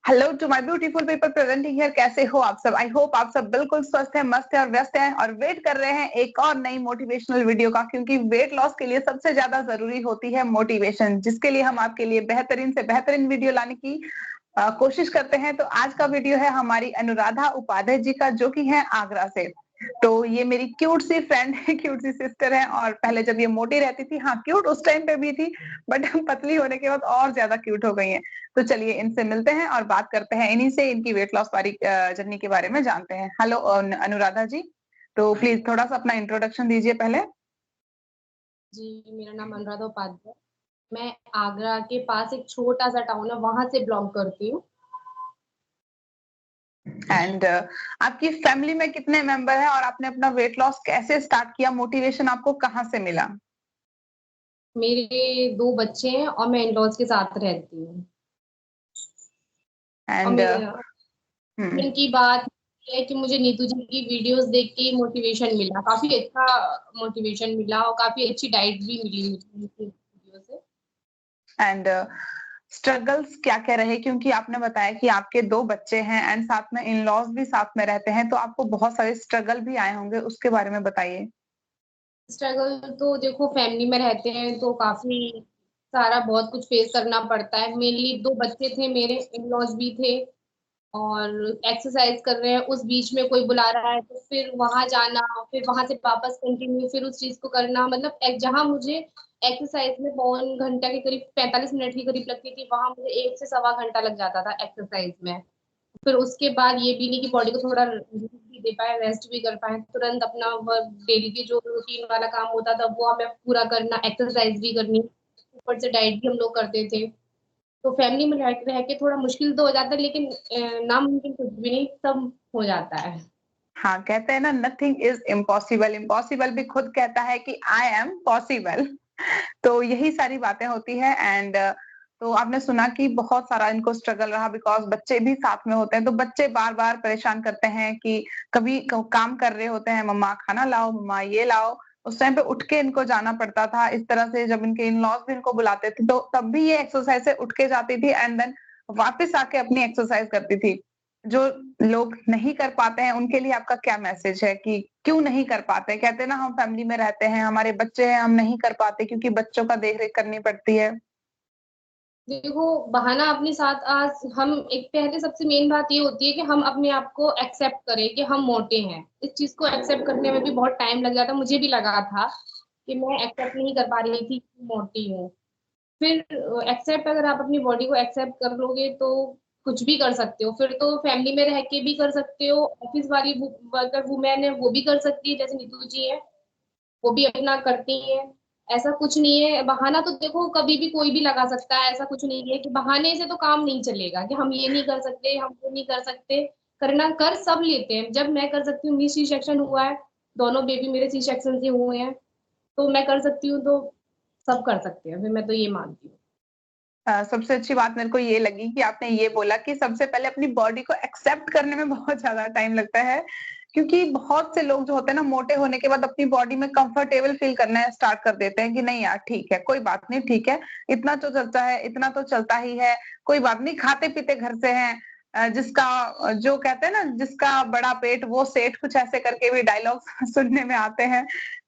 Hello to my beautiful people presenting here. कैसे हो आप सब? आई होप आप सब बिल्कुल स्वस्थ हैं, मस्त हैं और व्यस्त हैं और वेट कर रहे हैं एक और नई मोटिवेशनल वीडियो का, क्योंकि वेट लॉस के लिए सबसे ज्यादा जरूरी होती है मोटिवेशन, जिसके लिए हम आपके लिए बेहतरीन से बेहतरीन वीडियो लाने की कोशिश करते हैं। तो आज का वीडियो है हमारी अनुराधा उपाध्याय जी का, जो कि है आगरा से। तो ये मेरी क्यूट सी फ्रेंड है, क्यूट सी सिस्टर है। और पहले जब ये मोटी रहती थी, हाँ क्यूट उस टाइम पे भी थी, बट पतली होने के बाद और ज्यादा क्यूट हो गई है। तो चलिए इनसे मिलते हैं और बात करते हैं, इन्हीं से इनकी वेट लॉस वाली जर्नी के बारे में जानते हैं। हेलो अनुराधा जी, तो प्लीज थोड़ा सा अपना इंट्रोडक्शन दीजिए पहले। जी, मेरा नाम अनुराधा उपाध्याय। मैं आगरा के पास एक छोटा सा टाउन है, वहां से बिलोंग करती हूँ। एंड आपकी फैमिली में कितने मेंबर हैं और आपने अपना वेट लॉस कैसे स्टार्ट किया? मोटिवेशन आपको कहाँ से मिला? मेरे 2 बच्चे हैं और मैं इन-लॉज के साथ रहती हूँ। और एंड मेरे हस्बैंड की बात ये है कि मुझे नीतू जी की वीडियोस देख के मोटिवेशन मिला, काफी अच्छा मोटिवेशन मिला और काफी अच्छी डाइट भी मिली मुझे उनकी वीडियो से। एंड स्ट्रगल्स क्या क्या रहे? क्योंकि आपने बताया कि आपके 2 बच्चे हैं एंड साथ में इन लॉज भी साथ में रहते हैं, तो आपको बहुत सारे स्ट्रगल भी आए होंगे, उसके बारे में बताइए। स्ट्रगल तो देखो, फैमिली में रहते हैं तो काफी सारा बहुत कुछ फेस करना पड़ता है। मेनली 2 बच्चे थे मेरे, इन-लॉज भी थे और एक्सरसाइज कर रहे हैं, उस बीच में कोई बुला रहा है तो फिर वहां जाना, फिर वहां से वापस कंटिन्यू, फिर उस चीज को करना। मतलब जहां मुझे एक्सरसाइज में पौन घंटा के करीब 45 मिनट के करीब लगती थी, वहां मुझे 1 से 1.25 घंटा लग जाता था एक्सरसाइज में। फिर उसके बाद ये भी नहीं कि बॉडी को थोड़ा रेस्ट भी दे पाए, रेस्ट भी कर पाए, तुरंत अपना वर्क डेली की जो रूटीन वाला काम होता था वो हमें पूरा करना, एक्सरसाइज भी करनी, ऊपर से डाइट भी हम लोग करते थे। तो फैमिली में रह के थोड़ा मुश्किल तो हो जाता है, लेकिन नामुमकिन कुछ भी नहीं, सब हो जाता है। हाँ, कहते हैं ना, नथिंग इज इम्पॉसिबल। इम्पॉसिबल भी खुद कहता है कि आई एम पॉसिबल। तो यही सारी बातें होती है। एंड तो आपने सुना कि बहुत सारा इनको स्ट्रगल रहा, बिकॉज बच्चे भी साथ में होते हैं, तो बच्चे बार बार परेशान करते हैं कि कभी काम कर रहे होते हैं, मम्मा खाना लाओ, मम्मा ये लाओ। उस टाइम पे उठ के इनको जाना पड़ता था। इस तरह से जब इनके इन लॉज भी इनको बुलाते थे, तो तब भी ये एक्सरसाइज से उठ के जाती थी एंड देन वापस आके अपनी एक्सरसाइज करती थी। जो लोग नहीं कर पाते हैं उनके लिए आपका क्या मैसेज है कि क्यों नहीं कर पाते? कहते हैं ना, हम फैमिली में रहते हैं, हमारे बच्चे हैं, हम नहीं कर पाते क्योंकि बच्चों का देख रेख करनी पड़ती है। देखो, बहाना अपने साथ आज हम एक पहले सबसे मेन बात ये होती है कि हम अपने आप को एक्सेप्ट करें कि हम मोटे हैं। इस चीज को एक्सेप्ट करने में भी बहुत टाइम लग जाता, मुझे भी लगा था कि मैं एक्सेप्ट नहीं कर पा रही थी कि मोटी हूँ। फिर एक्सेप्ट, अगर आप अपनी बॉडी को एक्सेप्ट कर लोगे तो कुछ भी कर सकते हो। फिर तो फैमिली में रह के भी कर सकते हो, ऑफिस वाली वर्कर वुमेन है वो भी कर सकती है, जैसे नीतू जी है वो भी अपना करती है। ऐसा कुछ नहीं है, बहाना तो देखो कभी भी कोई भी लगा सकता है, ऐसा कुछ नहीं है कि बहाने से तो काम नहीं चलेगा कि हम ये नहीं कर सकते, हम वो नहीं कर सकते। करना कर सब लेते हैं, जब मैं कर सकती हूँ, मेरी सी सेक्शन हुआ है, दोनों बेबी मेरे सी सेक्शन से हुए हैं, तो मैं कर सकती हूँ, तो सब कर सकते हैं, फिर मैं तो ये मानती हूँ। सबसे अच्छी बात मेरे को ये लगी कि आपने ये बोला कि सबसे पहले अपनी बॉडी को एक्सेप्ट करने में बहुत ज्यादा टाइम लगता है, क्योंकि बहुत से लोग जो होते हैं ना, मोटे होने के बाद अपनी बॉडी में कंफर्टेबल फील करना स्टार्ट कर देते हैं कि नहीं यार ठीक है, कोई बात नहीं, ठीक है, इतना तो चलता है, इतना तो चलता ही है, कोई बात नहीं, खाते पीते घर से हैं। जिसका जो कहते हैं ना, जिसका बड़ा पेट वो सेठ, कुछ ऐसे करके भी डायलॉग सुनने में आते हैं।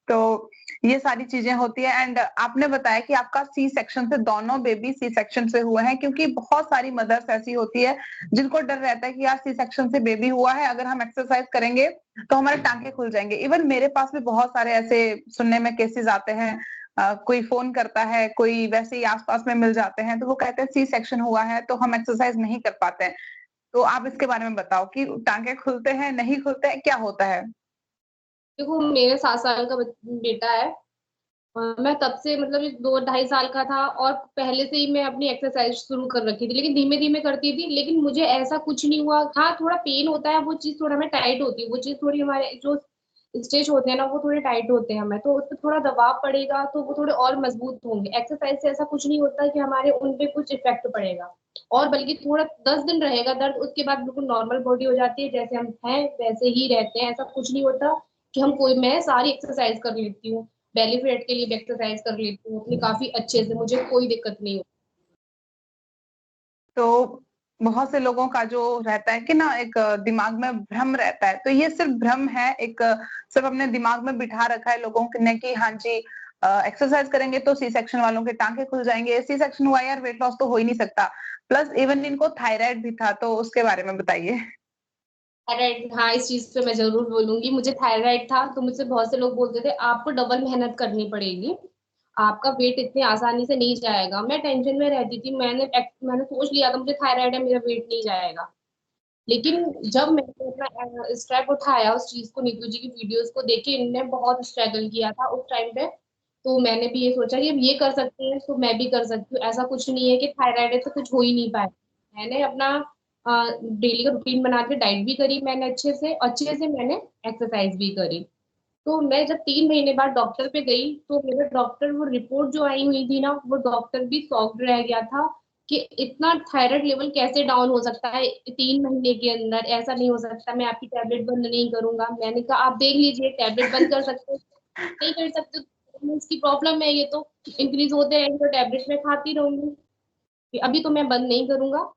तो ये सारी चीजें होती है। एंड आपने बताया कि आपका सी सेक्शन से, दोनों बेबी सी सेक्शन से हुए हैं, क्योंकि बहुत सारी मदर्स ऐसी होती है जिनको डर रहता है कि यार सी सेक्शन से बेबी हुआ है, अगर हम एक्सरसाइज करेंगे तो हमारे टांके खुल जाएंगे। इवन मेरे पास भी बहुत सारे ऐसे सुनने में केसेस आते हैं। कोई फोन करता है, कोई वैसे ही आसपास में मिल जाते हैं, तो वो कहते हैं सी सेक्शन हुआ है तो हम एक्सरसाइज नहीं कर पाते हैं। तो आप इसके बारे में बताओ कि टांके खुलते हैं, नहीं खुलते हैं, क्या होता है? देखो, मेरे 7 साल का बेटा है। मैं तब से मतलब 2 ढाई साल का था और पहले से ही मैं अपनी एक्सरसाइज शुरू कर रखी थी, लेकिन धीमे धीमे करती थी, लेकिन मुझे ऐसा कुछ नहीं हुआ। हाँ, थोड़ा पेन होता है, वो चीज थोड़ा हमें टाइट होती है, वो चीज थोड़ी हमारे जो स्टेज होते हैं ना वो थोड़े टाइट होते हैं, हमें तो उस पर थोड़ा दबाव पड़ेगा तो वो थोड़े और मजबूत होंगे। एक्सरसाइज से ऐसा कुछ नहीं होता कि हमारे उन पे कुछ इफेक्ट पड़ेगा, और बल्कि थोड़ा 10 दिन रहेगा दर्द, उसके बाद बिल्कुल नॉर्मल बॉडी हो जाती है, जैसे हम हैं वैसे ही रहते हैं। ऐसा कुछ नहीं होता कि हम कोई, मैं सारी एक्सरसाइज कर लेती हूँ, बेली फैट के लिए भी एक्सरसाइज कर लेती हूँ अपनी काफी अच्छे से, मुझे कोई दिक्कत नहीं होती। तो बहुत से लोगों का जो रहता है कि ना एक दिमाग में भ्रम रहता है, तो ये सिर्फ भ्रम है, एक सिर्फ अपने दिमाग में बिठा रखा है लोगों ने कि हाँ जी एक्सरसाइज करेंगे तो सी सेक्शन वालों के टांके खुल जाएंगे। सी सेक्शन हुआ यार, वेट लॉस तो हो ही नहीं सकता। प्लस इवन इनको थायराइड भी था, तो उसके बारे में बताइए। थायराइड, हाँ, इस चीज पे मैं जरूर बोलूंगी। मुझे थायराइड था तो मुझसे बहुत से लोग बोलते थे आपको डबल मेहनत करनी पड़ेगी, आपका वेट इतनी आसानी से नहीं जाएगा। मैं टेंशन में रहती थी, मैंने सोच लिया था मुझे थायराइड है, मेरा वेट नहीं जाएगा। लेकिन जब मैंने अपना स्टेप उठाया उस चीज को, नीतू जी की वीडियोस को देख के, इनने बहुत स्ट्रगल किया था उस टाइम पे, तो मैंने भी ये सोचा कि अब ये कर सकते हैं तो मैं भी कर सकती हूँ। ऐसा कुछ नहीं है कि थायराइड है तो कुछ हो ही नहीं पाए। मैंने अपना डेली का रूटीन बना के डाइट भी करी मैंने, अच्छे से मैंने एक्सरसाइज भी करी। तो मैं जब 3 महीने बाद डॉक्टर पे गई तो मेरा डॉक्टर, वो रिपोर्ट जो आई हुई थी ना, वो डॉक्टर भी शॉक्ड रह गया था कि इतना थायराइड लेवल कैसे डाउन हो सकता है 3 महीने के अंदर, ऐसा नहीं हो सकता, मैं आपकी टैबलेट बंद नहीं करूंगा। मैंने कहा आप देख लीजिए, टैबलेट बंद कर सकते हो, नहीं कर सकते तो इसकी प्रॉब्लम है, ये तो इंक्रीज होते रहेंगे तो टैबलेट में खाती रहूंगी, कि अभी तो मैं बंद नहीं करूंगा।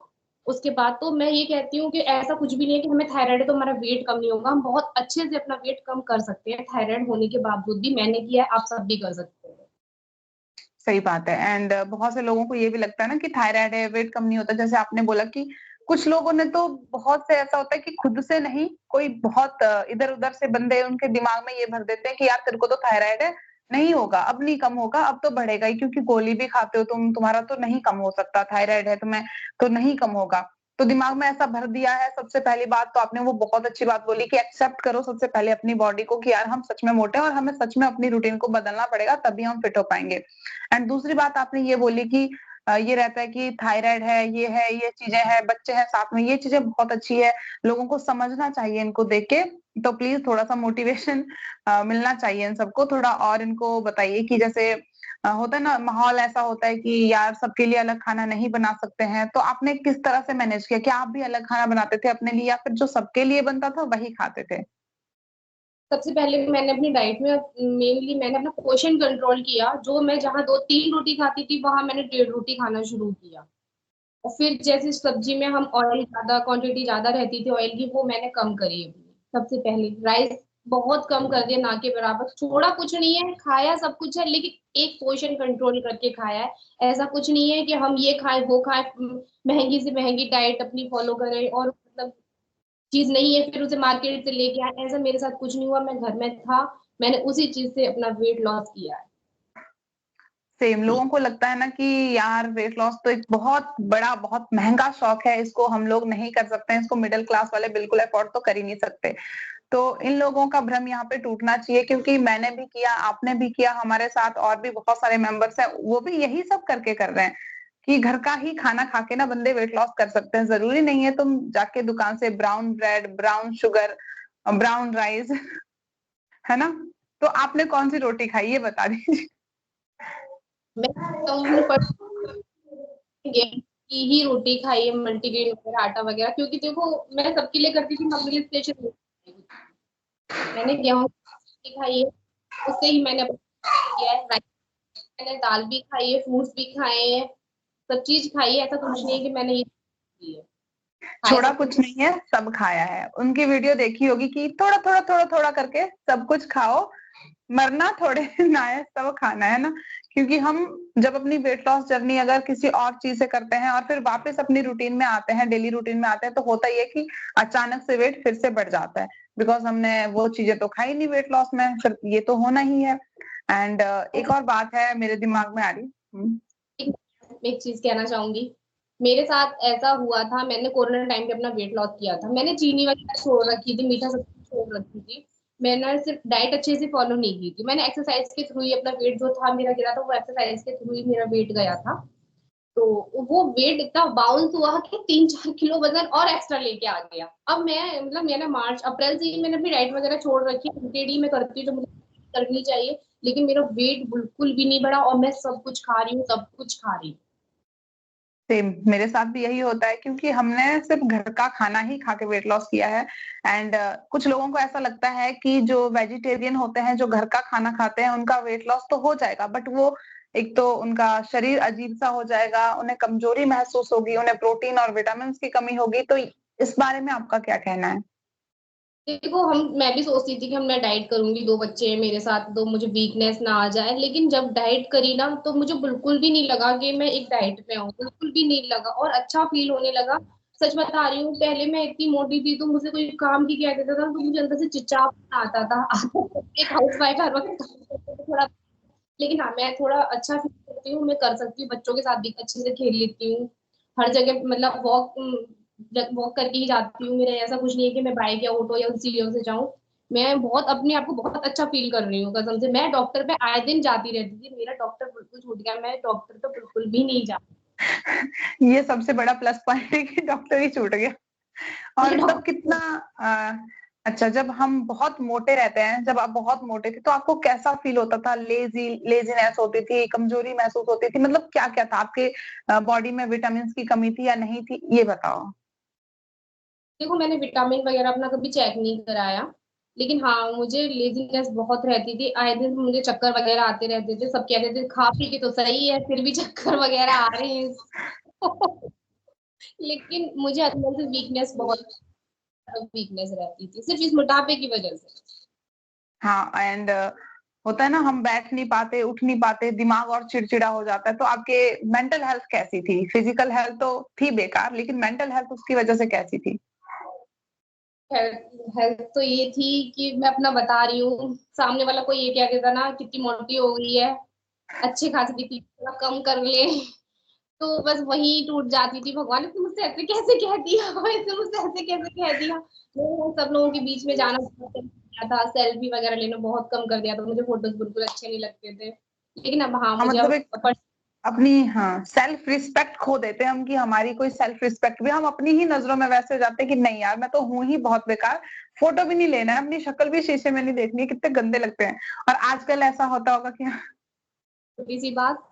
उसके बाद तो मैं ये कहती हूँ कि ऐसा कुछ भी नहीं है कि हमें थायराइड है तो हमारा वेट कम नहीं होगा, हम बहुत अच्छे से अपना वेट कम कर सकते हैं थायराइड होने के बावजूद भी। मैंने किया है, आप सब भी कर सकते हैं। सही बात है। एंड बहुत से लोगों को ये भी लगता है ना कि थायराइड है, वेट कम नहीं होता। जैसे आपने बोला कि कुछ लोगों ने तो, बहुत से ऐसा होता है कि खुद से नहीं, कोई बहुत इधर उधर से बंदे उनके दिमाग में ये भर देते हैं कि यार तेरे को तो थायराइड है, नहीं होगा, अब नहीं कम होगा, अब तो बढ़ेगा ही, क्योंकि गोली भी खाते हो तुम, तुम्हारा तो नहीं कम हो सकता, थायराइड है तुम्हें तो नहीं कम होगा। तो दिमाग में ऐसा भर दिया है। सबसे पहली बात तो आपने वो बहुत अच्छी बात बोली कि एक्सेप्ट करो सबसे पहले अपनी बॉडी को कि यार हम सच में मोटे हैं और हमें सच में अपनी रूटीन को बदलना पड़ेगा, तभी हम फिट हो पाएंगे। एंड दूसरी बात आपने ये बोली कि ये रहता है कि थायराइड है, ये चीजें हैं, बच्चे हैं साथ में, ये चीजें बहुत अच्छी है, लोगों को समझना चाहिए इनको देख के। तो प्लीज थोड़ा सा मोटिवेशन मिलना चाहिए इन सबको थोड़ा, और इनको बताइए कि जैसे होता है ना, माहौल ऐसा होता है कि यार सबके लिए अलग खाना नहीं बना सकते हैं, तो आपने किस तरह से मैनेज किया? क्या आप भी अलग खाना बनाते थे अपने लिए, या फिर जो सबके लिए बनता था वही खाते थे? सबसे पहले मैंने अपनी डाइट में मेनली मैंने अपना पोर्शन कंट्रोल किया। जो मैं जहाँ 2-3 रोटी खाती थी वहां मैंने 1.5 रोटी खाना शुरू किया। और फिर जैसे सब्जी में हम ऑयल ज्यादा, क्वांटिटी ज्यादा रहती थी ऑयल की, वो मैंने कम करी है। सबसे पहले राइस बहुत कम कर दिया, ना के बराबर। छोड़ा कुछ नहीं है, खाया सब कुछ है, लेकिन एक पोर्शन कंट्रोल करके खाया है। ऐसा कुछ नहीं है कि हम ये खाएं वो खाएं, महंगी से महंगी डाइट अपनी फॉलो करें और मतलब चीज नहीं है फिर उसे मार्केट से लेके आए, ऐसा मेरे साथ कुछ नहीं हुआ। मैं घर में था, मैंने उसी चीज से अपना वेट लॉस किया है। सेम लोगों को लगता है ना कि यार वेट लॉस तो एक बहुत बड़ा, बहुत महंगा शौक है, इसको हम लोग नहीं कर सकते हैं, इसको मिडिल क्लास वाले बिल्कुल अफोर्ड तो कर ही नहीं सकते। तो इन लोगों का भ्रम यहाँ पे टूटना चाहिए, क्योंकि मैंने भी किया, आपने भी किया, हमारे साथ और भी बहुत सारे मेंबर्स हैं, वो भी यही सब करके कर रहे हैं कि घर का ही खाना खा के ना बंदे वेट लॉस कर सकते हैं। जरूरी नहीं है तुम जाके दुकान से brown bread, brown sugar, brown rice है ना। तो आपने कौन सी रोटी खाई, ये बता दीजिए। मैं कहूँ गेहूं की ही रोटी खाई है, मल्टीग्रेन वगैरह, आटा वगैरह, क्योंकि देखो मैं सबके लिए करती थी, मैं अपने लिए स्पेशल। मैंने गेहूं की खाई है, उससे ही मैंने अपना किया है। राइस, मैंने दाल भी खाई है, फ्रूट्स भी खाए हैं, सब चीज खाई है। ऐसा कुछ नहीं है कि मैंने ये की है, खाए छोड़ा सब कुछ कुछ। नहीं है, सब खाया है। उनकी वीडियो देखी होगी कि थोड़ा थोड़ा थोड़ा थोड़ा करके सब कुछ खाओ, मरना थोड़े ना है, सब खाना है ना। क्योंकि हम जब अपनी वेट लॉस जर्नी अगर किसी और चीज से करते हैं और फिर वापस अपनी रूटीन में आते हैं, डेली रूटीन में आते हैं, तो होता ही है कि अचानक से वेट फिर से बढ़ जाता है, बिकॉज हमने वो चीजें तो खाई नहीं वेट लॉस में, फिर ये तो होना ही है। एंड एक और बात है मेरे दिमाग में आ रही। एक चीज कहना चाहूंगी, मेरे साथ ऐसा हुआ था, मैंने कोरोना टाइम पे अपना वेट लॉस किया था। मैंने चीनी वगैरह छोड़ रखी थी, मीठा सब कुछ छोड़ रखी थी। मैंने सिर्फ डाइट अच्छे से फॉलो नहीं की थी, मैंने एक्सरसाइज के थ्रू ही अपना वेट जो था मेरा गिरा था, वो एक्सरसाइज के थ्रू ही मेरा वेट गया था। तो वो वेट इतना बाउंस हुआ कि 3-4 किलो वजन और एक्स्ट्रा लेके आ गया। अब मैं मतलब मैंने मार्च अप्रैल से ही मैंने अपनी डाइट वगैरह छोड़ रखी है, टेढ़ी में करती हूँ जो मुझे करनी चाहिए, लेकिन मेरा वेट बिल्कुल भी नहीं बढ़ा और मैं सब कुछ खा रही हूँ, सब कुछ खा रही हूँ। सेम मेरे साथ भी यही होता है, क्योंकि हमने सिर्फ घर का खाना ही खा के वेट लॉस किया है। एंड कुछ लोगों को ऐसा लगता है कि जो वेजिटेरियन होते हैं, जो घर का खाना खाते हैं, उनका वेट लॉस तो हो जाएगा, बट वो एक तो उनका शरीर अजीब सा हो जाएगा, उन्हें कमजोरी महसूस होगी, उन्हें प्रोटीन और विटामिन की कमी होगी। तो इस बारे में आपका क्या कहना है? देखो, हम मैं भी सोचती थी कि हम मैं डाइट करूंगी, 2 बच्चे हैं मेरे साथ, तो मुझे वीकनेस ना आ जाए, लेकिन जब डाइट करी ना तो मुझे बिल्कुल भी नहीं लगा कि मैं एक डाइट पे हूँ, बिल्कुल भी नहीं लगा और अच्छा फील होने लगा। सच बता रही हूँ, पहले मैं इतनी मोटी थी तो मुझे कोई काम भी किया देता था तो मुझे अंदर से चिड़चिड़ापन आता था। एक हाउस वाइफ हर वक्त काम करते थे, थोड़ा। लेकिन हाँ, मैं थोड़ा अच्छा फील करती हूँ, मैं कर सकती हूँ, बच्चों के साथ भी अच्छे से खेल लेती हूँ। हर जगह मतलब वॉक वॉक करके ही जाती हूँ। मेरा ऐसा कुछ नहीं है कि मैं बाइक या ऑटो या सीढ़ियों से जाऊँ। मैं बहुत अपने आप को बहुत अच्छा फील कर रही हूँ कसम से। मैं डॉक्टर पे आए दिन जाती रहती थी, मेरा डॉक्टर बिल्कुल छूट गया, मैं डॉक्टर तो बिल्कुल भी नहीं जाती। ये सबसे बड़ा प्लस पॉइंट है कि डॉक्टर ही छूट गया। मुझे और तब डॉक्टर कितना अच्छा, जब हम बहुत मोटे रहते हैं, जब आप बहुत मोटे थे तो आपको कैसा फील होता था? लेजीनेस होती थी, कमजोरी महसूस होती थी, मतलब क्या क्या था आपके बॉडी में? विटामिन की कमी थी या नहीं थी, ये बताओ। देखो, मैंने विटामिन वगैरह अपना कभी चेक नहीं कराया, लेकिन हाँ, मुझे लेजीनेस बहुत रहती थी। आए दिन मुझे चक्कर वगैरह आते रहते थे, सब कहते थे खा पी के तो सही है फिर भी चक्कर वगैरह आ रहे हैं। लेकिन मुझे अंदर से वीकनेस बहुत वीकनेस रहती थी, सिर्फ इस मोटापे की वजह से। हाँ, एंड होता है ना, हम बैठ नहीं पाते, उठ नहीं पाते, दिमाग और चिड़चिड़ा हो जाता है। तो आपके मेंटल हेल्थ कैसी थी? फिजिकल हेल्थ तो थी बेकार, लेकिन मेंटल हेल्थ उसकी वजह से कैसी थी? हेल्थ तो ये थी कि मैं अपना बता रही हूँ, सामने वाला कोई ये कह देता ना कितनी मोटी हो गई है, अच्छे खासी दिखती, थोड़ा कम कर ले, तो बस वही टूट जाती थी। भगवान ने मुझसे ऐसे कैसे कह दिया, ऐसे मुझसे ऐसे कैसे कह दिया। मैं सब लोगों के बीच में जाना बहुत कम कर दिया था, सेल्फी वगैरह लेना बहुत कम कर दिया था, मुझे फोटोज बिल्कुल अच्छे नहीं लगते थे। लेकिन अब हाँ, हाँ, मुझे मतलब अब एक अपनी, हाँ, सेल्फ रिस्पेक्ट खो देते हैं हम, कि हमारी कोई सेल्फ रिस्पेक्ट भी, हम अपनी ही नजरों में वैसे हो जाते हैं कि नहीं यार, मैं तो हूं ही बहुत बेकार, फोटो भी नहीं लेना है, अपनी शक्ल भी शीशे में नहीं देखनी है, कितने गंदे लगते हैं। और आजकल ऐसा होता होगा कि छोटी सी बात,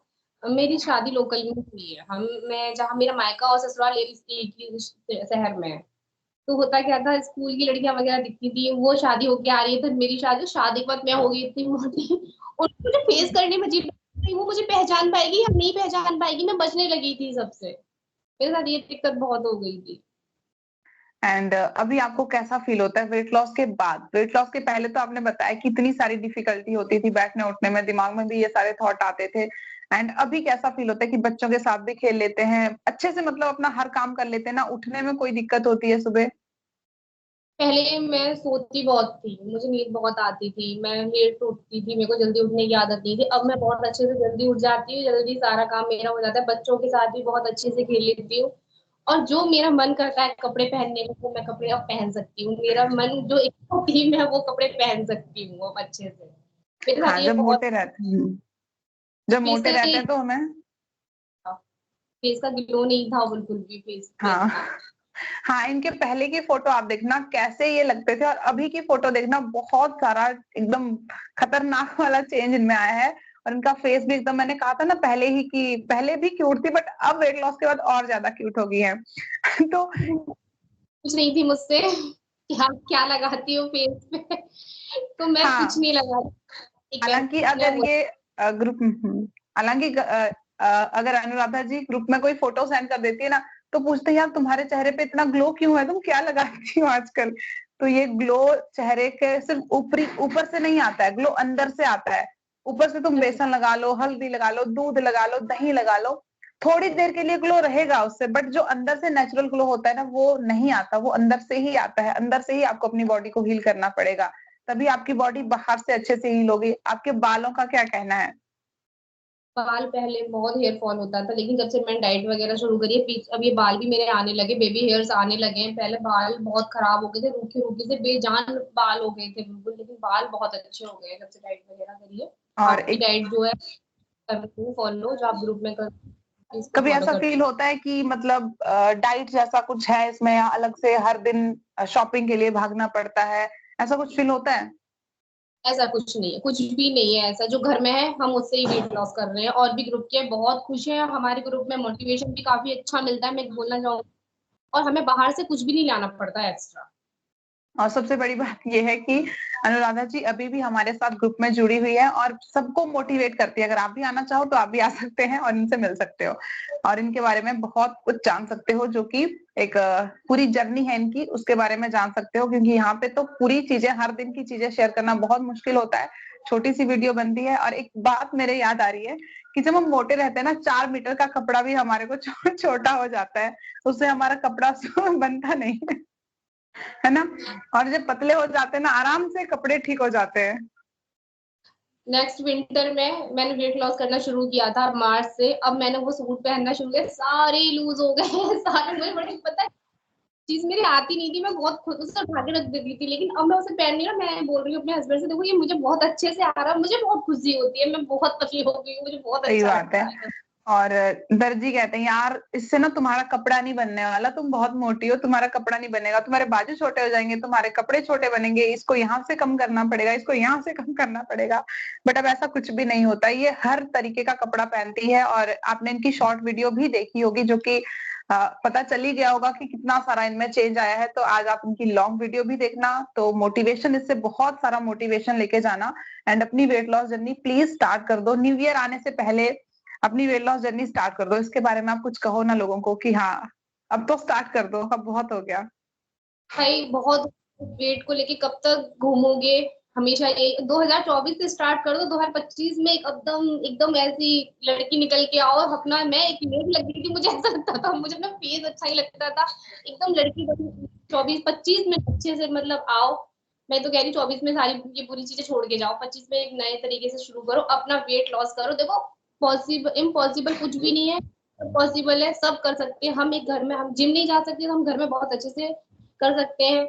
मेरी शादी लोकल में हुई है। मैं जहाँ मेरा मायका और ससुराल एक ही शहर में है। तो होता क्या था, स्कूल की लड़कियां वगैरह दिखती थी, वो शादी होके आ रही है तो मेरी शादी के बाद मैं हो गई इतनी मोटी, और मुझे फेस करने में अजीब लगता है, वो मुझे पहचान पाएगी या नहीं पहचान पाएगी, मैं बचने लगी थी सबसे। मेरे साथ ये दिक्कत बहुत हो गई थी। एंड अभी आपको कैसा फील होता है वेट लॉस के बाद? वेट लॉस के पहले तो आपने बताया कि इतनी सारी डिफिकल्टी होती थी बैठने उठने में, दिमाग में भी ये सारे थॉट आते थे। एंड अभी कैसा फील होता है कि बच्चों के साथ भी खेल लेते हैं अच्छे से, मतलब अपना हर काम कर लेते हैं ना, उठने में कोई दिक्कत होती है सुबह? पहले मैं सोती बहुत थी, मुझे नींद बहुत आती थी, मैं लेट उठती थी, मेरे को जल्दी उठने की आदत नहीं थी। अब मैं बहुत अच्छे से जल्दी उठ जाती हूँ, जल्दी सारा काम मेरा हो जाता है, बच्चों के साथ भी बहुत अच्छे से खेल लेती हूँ। और जो मेरा मन करता है कपड़े पहनने को, वो मैं कपड़े अब पहन सकती हूँ। मेरा मन जो एक टीम है वो कपड़े पहन सकती हूँ अब अच्छे से। मेरे साथ हाँ, ये जब बहुत मोटे रहते हैं, जब फेस मोटे का रहते हैं तो हमें, फेस का ग्लो नहीं था बिल्कुल भी फेस पे हाँ, इतना। हाँ, इनके पहले की फोटो आप देखना कैसे ये लगते थे, और अभी की फोटो देखना, बहुत सारा एकदम खतरनाक वाला चेंज इनमें आया है। और इनका फेस भी एकदम, मैंने कहा था ना पहले ही कि पहले भी क्यूट थी, बट अब वेट लॉस के बाद और ज्यादा क्यूट हो गई है। तो कुछ नहीं थी मुझसे, क्या क्या लगाती हो फेस पे, तो मैं कुछ हाँ, नहीं लगा, एक हालांकि मैंने अगर वो ये ग्रुप, हालांकि अगर अनुराधा जी ग्रुप में कोई फोटो सेंड कर देती है ना, तो पूछते हैं यार तुम्हारे चेहरे पे इतना ग्लो क्यों है, तुम क्या लगाती हो आजकल? तो ये ग्लो चेहरे के सिर्फ ऊपरी, ऊपर से नहीं आता है, ग्लो अंदर से आता है। ऊपर से तुम बेसन लगा लो, हल्दी लगा लो, दूध लगा लो, दही लगा लो, थोड़ी देर के लिए ग्लो रहेगा उससे, बट जो अंदर से नेचुरल ग्लो होता है ना, वो नहीं आता, वो अंदर से ही आता है। अंदर से ही आपको अपनी बॉडी को हील करना पड़ेगा, तभी आपकी बॉडी बाहर से अच्छे से हील होगी। आपके बालों का क्या कहना है? बाल पहले बहुत हेयर फॉल होता था, लेकिन जब से मैंने डाइट वगैरह शुरू करी है, अब ये बाल भी मेरे आने लगे, बेबी हेयर्स आने लगे हैं। पहले बाल बहुत खराब हो गए थे, रूखे रूखे से बेजान बाल हो गए थे बिल्कुल, लेकिन बाल बहुत अच्छे हो गए हैं जब से डाइट वगैरह करी है। और आपकी एक, डाइट जो है करती हूँ फॉलो, जो आप ग्रुप में कर इसको कभी फॉलो ऐसा करती फील होता है कि मतलब डाइट जैसा कुछ है इसमें, या अलग से हर दिन शॉपिंग के लिए भागना पड़ता है, ऐसा कुछ फील होता है? हूँ। ऐसा कुछ नहीं है, कुछ भी नहीं है ऐसा, जो घर में है हम उससे ही वेट लॉस कर रहे हैं, और भी ग्रुप के बहुत खुश हैं। हमारे ग्रुप में मोटिवेशन भी काफी अच्छा मिलता है, मैं बोलना चाहूंगी। और हमें बाहर से कुछ भी नहीं लाना पड़ता है एक्स्ट्रा। और सबसे बड़ी बात ये है कि अनुराधा जी अभी भी हमारे साथ ग्रुप में जुड़ी हुई है और सबको मोटिवेट करती है। अगर आप भी आना चाहो तो आप भी आ सकते हैं और इनसे मिल सकते हो और इनके बारे में बहुत कुछ जान सकते हो, जो कि एक पूरी जर्नी है इनकी, उसके बारे में जान सकते हो। क्योंकि यहाँ पे तो पूरी चीजें, हर दिन की चीजें शेयर करना बहुत मुश्किल होता है, छोटी सी वीडियो बनती है। और एक बात मेरे याद आ रही है कि जब हम मोटे रहते हैं ना, 4 मीटर का कपड़ा भी हमारे को छोटा हो जाता है, उससे हमारा कपड़ा बनता नहीं है ना। और जब पतले हो जाते हैं ना, आराम से कपड़े ठीक हो जाते हैं। नेक्स्ट विंटर में मैंने वेट लॉस करना शुरू किया था मार्च से। अब मैंने वो सूट पहनना शुरू किया, सारे लूज हो गए हैं सारे। मुझे बड़ी पता है चीज मेरी आती नहीं थी, मैं बहुत खुद उसे उठा के रख देती थी, लेकिन अब मैं उसे पहन रही हूँ। मैं बोल रही हूँ अपने हस्बैंड से, देखो ये मुझे बहुत अच्छे से आ रहा है, मुझे बहुत खुशी होती है, मैं बहुत पतली हो गई हूँ, मुझे बहुत सही अच्छा बात है। लगता है। और दर्जी कहते हैं यार इससे ना तुम्हारा कपड़ा नहीं बनने वाला, तुम बहुत मोटी हो, तुम्हारा कपड़ा नहीं बनेगा, तुम्हारे बाजू छोटे हो जाएंगे, तुम्हारे कपड़े छोटे बनेंगे, इसको यहाँ से कम करना पड़ेगा, इसको यहाँ से कम करना पड़ेगा। बट अब ऐसा कुछ भी नहीं होता, ये हर तरीके का कपड़ा पहनती है। और आपने इनकी शॉर्ट वीडियो भी देखी होगी, जो कि पता चल ही गया होगा कि कितना सारा इनमें चेंज आया है। तो आज आप इनकी लॉन्ग वीडियो भी देखना, तो मोटिवेशन, इससे बहुत सारा मोटिवेशन लेके जाना। एंड अपनी weight loss journey please start कर दो, न्यू ईयर आने से पहले अपनी वेट लॉस जर्नी स्टार्ट कर दो। इसके बारे में आप कुछ कहो ना लोगों को कि हाँ अब तो स्टार्ट कर दो, अब बहुत हो गया। भाई बहुत, वेट को लेके कब तक घूमोगे, हमेशा ये 2024 से स्टार्ट कर दो, 2025 में एकदम एकदम ऐसी लड़की निकल के आओ अपना। मैं एक इमेज लग रही थी, मुझे ऐसा लगता था, मुझे अपना फेस अच्छा ही लगता था, एकदम लड़की। 24-25 में अच्छे से मतलब आओ। मैं तो कह रही 24 में सारी ये पूरी चीजें छोड़ के जाओ, 25 में एक नए तरीके से शुरू करो, अपना वेट लॉस करो। देखो पॉसिबल इम्पॉसिबल कुछ भी नहीं है, पॉसिबल है, सब कर सकते हैं। हम एक घर में, हम जिम नहीं जा सकते तो हम घर में बहुत अच्छे से कर सकते हैं।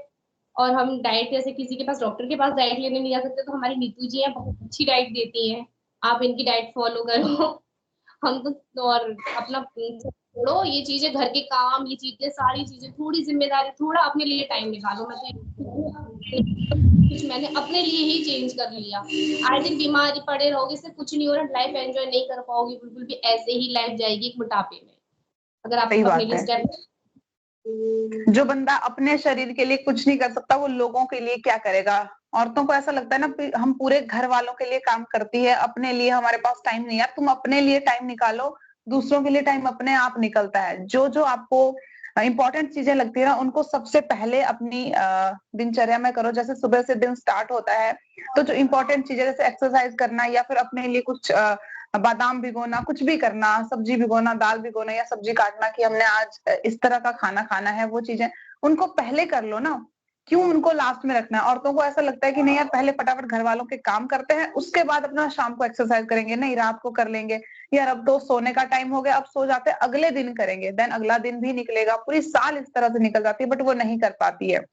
और हम डाइट, जैसे किसी के पास डॉक्टर के पास डाइट लेने नहीं जा सकते, तो हमारी नीतू जी हैं, बहुत अच्छी डाइट देती हैं, आप इनकी डाइट फॉलो करो। हम तो और अपना छोड़ो ये चीजें, घर के काम, ये चीजें, सारी चीजें, थोड़ी जिम्मेदारी, थोड़ा अपने लिए टाइम निकालो। मैं तो कुछ मैंने अपने लिए ही चेंज कर लिया। आए दिन बीमारी पड़े रहोगे, इससे कुछ नहीं हो रहा, लाइफ एंजॉय नहीं कर पाओगे बिल्कुल भी, ऐसे ही लाइफ जाएगी एक मोटापे में, अगर आप सही अपने बात लिए है। स्टेप। जो बंदा अपने शरीर के लिए कुछ नहीं कर सकता, वो लोगों के लिए क्या करेगा। औरतों को ऐसा लगता है ना कि हम पूरे घर वालों के लिए काम करती है, अपने लिए हमारे पास टाइम नहीं है। यार तुम अपने लिए टाइम निकालो, दूसरों के लिए टाइम अपने आप निकलता है। जो जो आपको इंपॉर्टेंट चीजें लगती है ना, उनको सबसे पहले अपनी दिनचर्या में करो। जैसे सुबह से दिन स्टार्ट होता है, तो जो इंपॉर्टेंट चीजें जैसे एक्सरसाइज करना, या फिर अपने लिए कुछ बादाम भिगोना, कुछ भी करना, सब्जी भिगोना, दाल भिगोना या सब्जी काटना कि हमने आज इस तरह का खाना खाना है, वो चीजें उनको पहले कर लो ना। क्यों उनको लास्ट में रखना है। औरतों को ऐसा लगता है कि नहीं यार पहले फटाफट घर वालों के काम करते हैं, उसके बाद अपना शाम को एक्सरसाइज करेंगे, नहीं रात को कर लेंगे, यार अब तो सोने का टाइम हो गया, अब सो जाते हैं, अगले दिन करेंगे। देन अगला दिन भी निकलेगा, पूरी साल इस तरह से निकल जाती है, बट वो नहीं कर पाती है।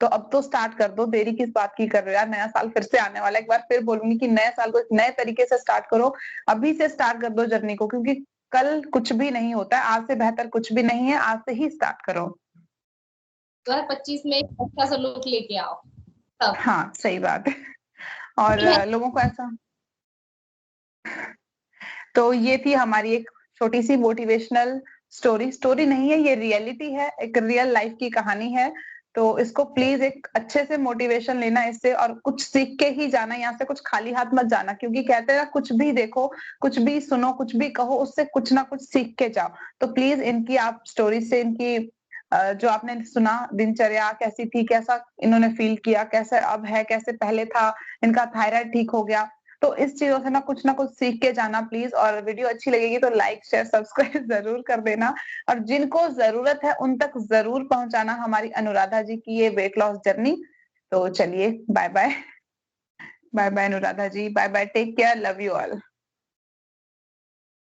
तो अब तो स्टार्ट कर दो, देरी किस बात की कर रहे हो यार, नया साल फिर से आने वाला है। एक बार फिर बोलूंगी कि नए साल को एक नए तरीके से स्टार्ट करो, अभी से स्टार्ट कर दो जर्नी को, क्योंकि कल कुछ भी नहीं होता है, आज से बेहतर कुछ भी नहीं है, आज से ही स्टार्ट करो। 2025 में एक अच्छा सा लुक लेके आओ तब। हाँ सही बात है। और लोगों को ऐसा, तो ये थी हमारी एक छोटी सी मोटिवेशनल स्टोरी। स्टोरी नहीं है, ये रियलिटी है, एक रियल लाइफ की कहानी है। तो इसको प्लीज एक अच्छे से मोटिवेशन लेना इससे, और कुछ सीख के ही जाना, यहाँ से कुछ खाली हाथ मत जाना। क्योंकि कहते हैं ना, कुछ भी देखो, कुछ भी सुनो, कुछ भी कहो, उससे कुछ ना कुछ सीख के जाओ। तो प्लीज इनकी आप स्टोरी से, इनकी जो आपने सुना दिनचर्या कैसी थी, कैसा इन्होंने फील किया, कैसे अब है, कैसे पहले था, इनका थायराइड ठीक हो गया, तो इस चीजों से ना कुछ सीख के जाना प्लीज। और वीडियो अच्छी लगेगी तो लाइक शेयर सब्सक्राइब जरूर कर देना, और जिनको जरूरत है उन तक जरूर पहुंचाना हमारी अनुराधा जी की ये वेट लॉस जर्नी। तो चलिए bye bye. Bye bye Anuradha ji, bye bye, take care, love you all.